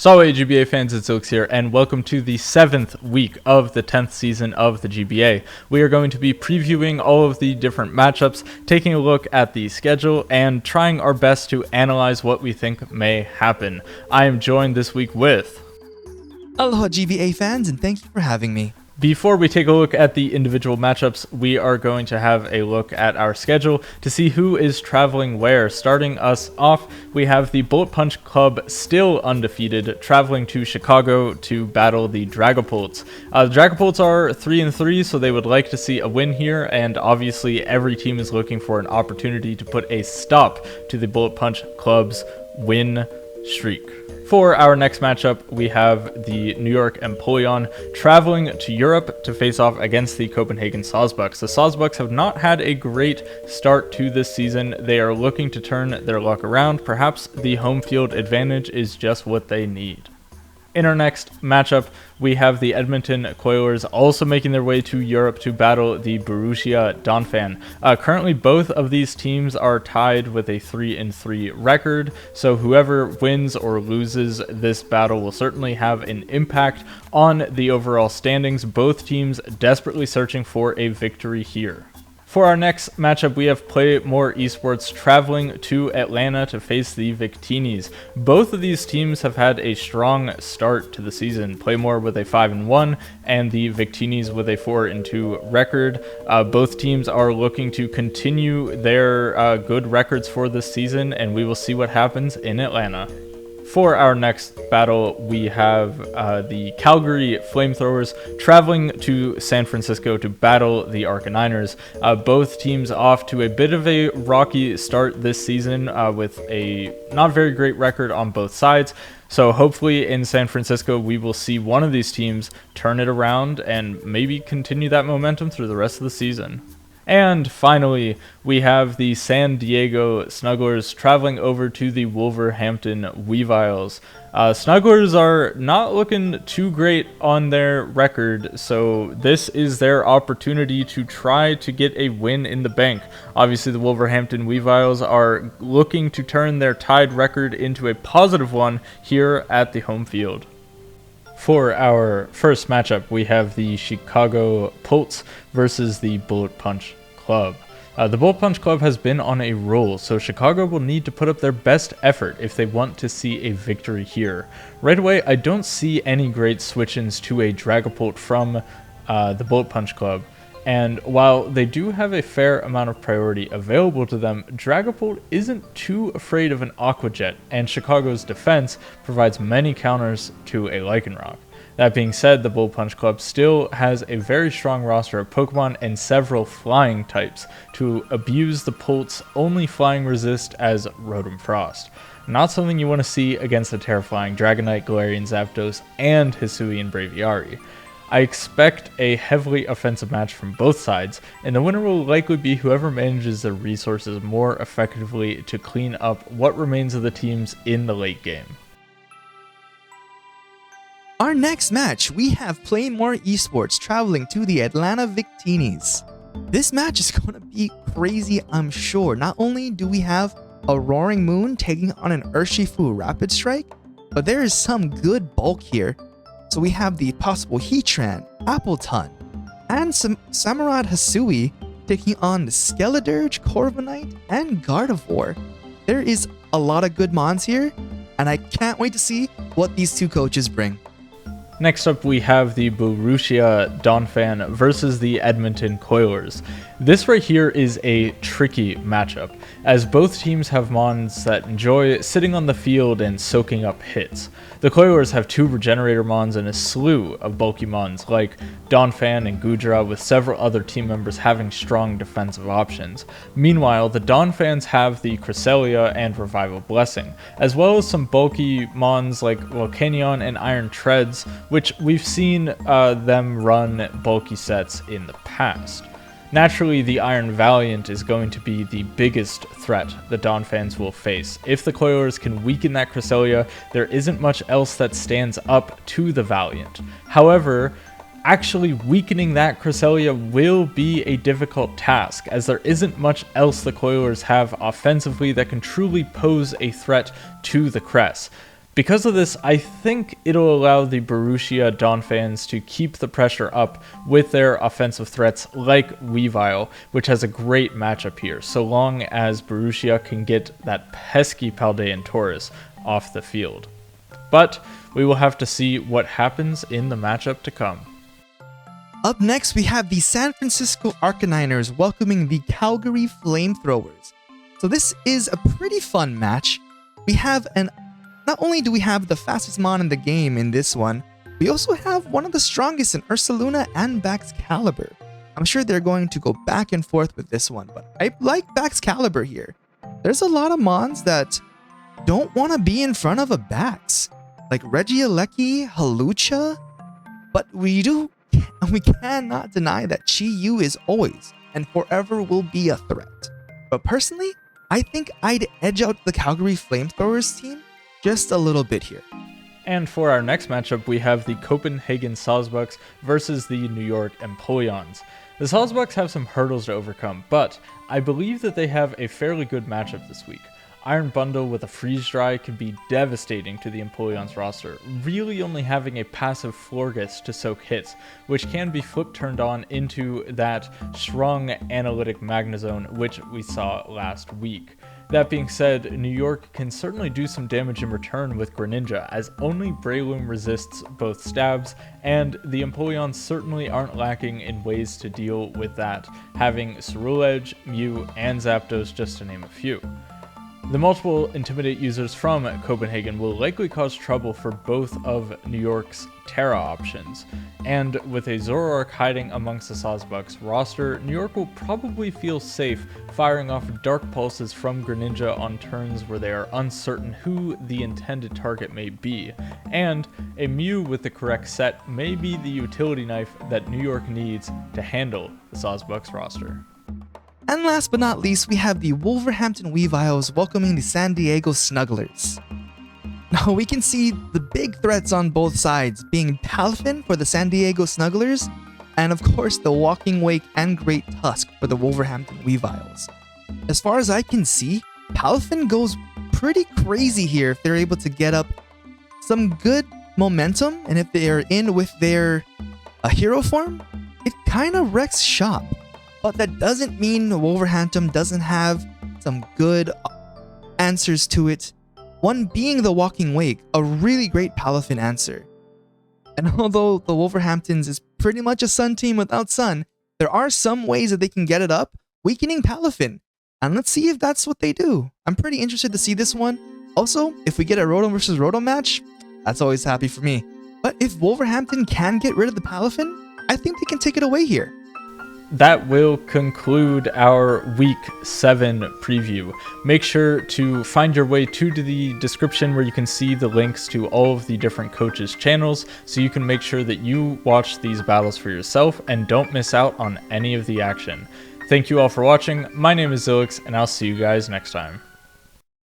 Salve GBA fans, it's Silph here, and welcome to the 7th week of the 10th season of the GBA. We are going to be previewing all of the different matchups, taking a look at the schedule, and trying our best to analyze what we think may happen. I am joined this week with... Aloha GBA fans, and thank you for having me. Before we take a look at the individual matchups, we are going to have a look at our schedule to see who is traveling where. Starting us off, we have the Bullet Punch Club still undefeated, traveling to Chicago to battle the Dragapults. The Dragapults are 3-3, so they would like to see a win here, and obviously every team is looking for an opportunity to put a stop to the Bullet Punch Club's win streak. For our next matchup, we have the New York Empoleon traveling to Europe to face off against the Copenhagen Sawsbucks. The Sawsbucks have not had a great start to this season. They are looking to turn their luck around. Perhaps the home field advantage is just what they need. In our next matchup, we have the Edmonton Coilers also making their way to Europe to battle the Borussia Donphan. Currently, both of these teams are tied with a 3-3 record, so whoever wins or loses this battle will certainly have an impact on the overall standings. Both teams desperately searching for a victory here. For our next matchup, we have Play More Esports traveling to Atlanta to face the Victinis. Both of these teams have had a strong start to the season. Play More with a 5-1 and the Victinis with a 4-2 record. Both teams are looking to continue their good records for this season, and we will see what happens in Atlanta. For our next battle, we have the Calgary Flamethrowers traveling to San Francisco to battle the Arcaniners. Both teams off to a bit of a rocky start this season with a not very great record on both sides. So hopefully in San Francisco, we will see one of these teams turn it around and maybe continue that momentum through the rest of the season. And finally, we have the San Diego Snugglers traveling over to the Wolverhampton Weaviles. Snugglers are not looking too great on their record, so this is their opportunity to try to get a win in the bank. Obviously, the Wolverhampton Weaviles are looking to turn their tied record into a positive one here at the home field. For our first matchup, we have the Chicago Pults versus the Bullet Punch Club. The Bullet Punch Club has been on a roll, so Chicago will need to put up their best effort if they want to see a victory here. Right away, I don't see any great switch-ins to a Dragapult from the Bullet Punch Club. And while they do have a fair amount of priority available to them, Dragapult isn't too afraid of an Aqua Jet, and Chicago's defense provides many counters to a Lycanroc. That being said, the Bullet Punch Club still has a very strong roster of Pokemon and several flying types to abuse the Pult's only flying resist as Rotom Frost. Not something you want to see against the terrifying Dragonite, Galarian Zapdos, and Hisuian Braviary. I expect a heavily offensive match from both sides, and the winner will likely be whoever manages their resources more effectively to clean up what remains of the teams in the late game. Our next match, we have Play More Esports traveling to the Atlanta Victinis. This match is going to be crazy, I'm sure. Not only do we have a Roaring Moon taking on an Urshifu Rapid Strike, but there is some good bulk here. So we have the possible Heatran, Appleton, and some Samurott Hisui taking on the Skeledirge, Corviknight, and Gardevoir. There is a lot of good mons here, and I can't wait to see what these two coaches bring. Next up, we have the Borussia Donphan versus the Edmonton Coilers. This right here is a tricky matchup, as both teams have mons that enjoy sitting on the field and soaking up hits. The Coilers have 2 Regenerator mons and a slew of bulky mons like Donphan and Goodra, with several other team members having strong defensive options. Meanwhile, the Donphans have the Cresselia and Revival Blessing, as well as some bulky mons like Volcanion and Iron Treads, which we've seen them run bulky sets in the past. Naturally, the Iron Valiant is going to be the biggest threat the Donphans will face. If the Coilers can weaken that Cresselia, there isn't much else that stands up to the Valiant. However, actually weakening that Cresselia will be a difficult task, as there isn't much else the Coilers have offensively that can truly pose a threat to the Cress. Because of this, I think it'll allow the Borussia Donphans to keep the pressure up with their offensive threats like Weavile, which has a great matchup here, so long as Borussia can get that pesky Paldean Taurus off the field. But we will have to see what happens in the matchup to come. Up next, we have the San Francisco Arcaniners welcoming the Calgary Flamethrowers. So this is a pretty fun match. Not only do we have the fastest mon in the game in this one, we also have one of the strongest in Ursaluna and Baxcalibur. I'm sure they're going to go back and forth with this one, but I like Baxcalibur here. There's a lot of mons that don't want to be in front of a Bax, like Regieleki, Halucha, but we cannot deny that Chi-Yu is always and forever will be a threat. But personally, I think I'd edge out the Calgary Flamethrowers team just a little bit here. And for our next matchup, we have the Copenhagen Sawsbucks versus the New York Empoleons. The Sawsbucks have some hurdles to overcome, but I believe that they have a fairly good matchup this week. Iron Bundle with a Freeze Dry can be devastating to the Empoleon's roster, really only having a passive Florges to soak hits, which can be flip turned on into that strong analytic Magnezone, which we saw last week. That being said, New York can certainly do some damage in return with Greninja, as only Breloom resists both stabs, and the Empoleons certainly aren't lacking in ways to deal with that, having Ceruledge, Mew, and Zapdos just to name a few. The multiple Intimidate users from Copenhagen will likely cause trouble for both of New York's Terra options, and with a Zoroark hiding amongst the Sawsbucks roster, New York will probably feel safe firing off Dark Pulses from Greninja on turns where they are uncertain who the intended target may be, and a Mew with the correct set may be the utility knife that New York needs to handle the Sawsbucks roster. And last but not least, we have the Wolverhampton Weaviles welcoming the San Diego Snugglers. Now we can see the big threats on both sides, being Palafin for the San Diego Snugglers, and of course the Walking Wake and Great Tusk for the Wolverhampton Weaviles. As far as I can see, Palafin goes pretty crazy here if they're able to get up some good momentum, and if they are in with their hero form, it kind of wrecks shop. But that doesn't mean Wolverhampton doesn't have some good answers to it. One being the Walking Wake, a really great Palafin answer. And although the Wolverhamptons is pretty much a Sun team without Sun, there are some ways that they can get it up, weakening Palafin. And let's see if that's what they do. I'm pretty interested to see this one. Also, if we get a Rotom versus Rotom match, that's always happy for me. But if Wolverhampton can get rid of the Palafin, I think they can take it away here. That will conclude our Week 7 preview. Make sure to find your way to the description where you can see the links to all of the different coaches' channels, so you can make sure that you watch these battles for yourself and don't miss out on any of the action. Thank you all for watching. My name is Zilix, and I'll see you guys next time.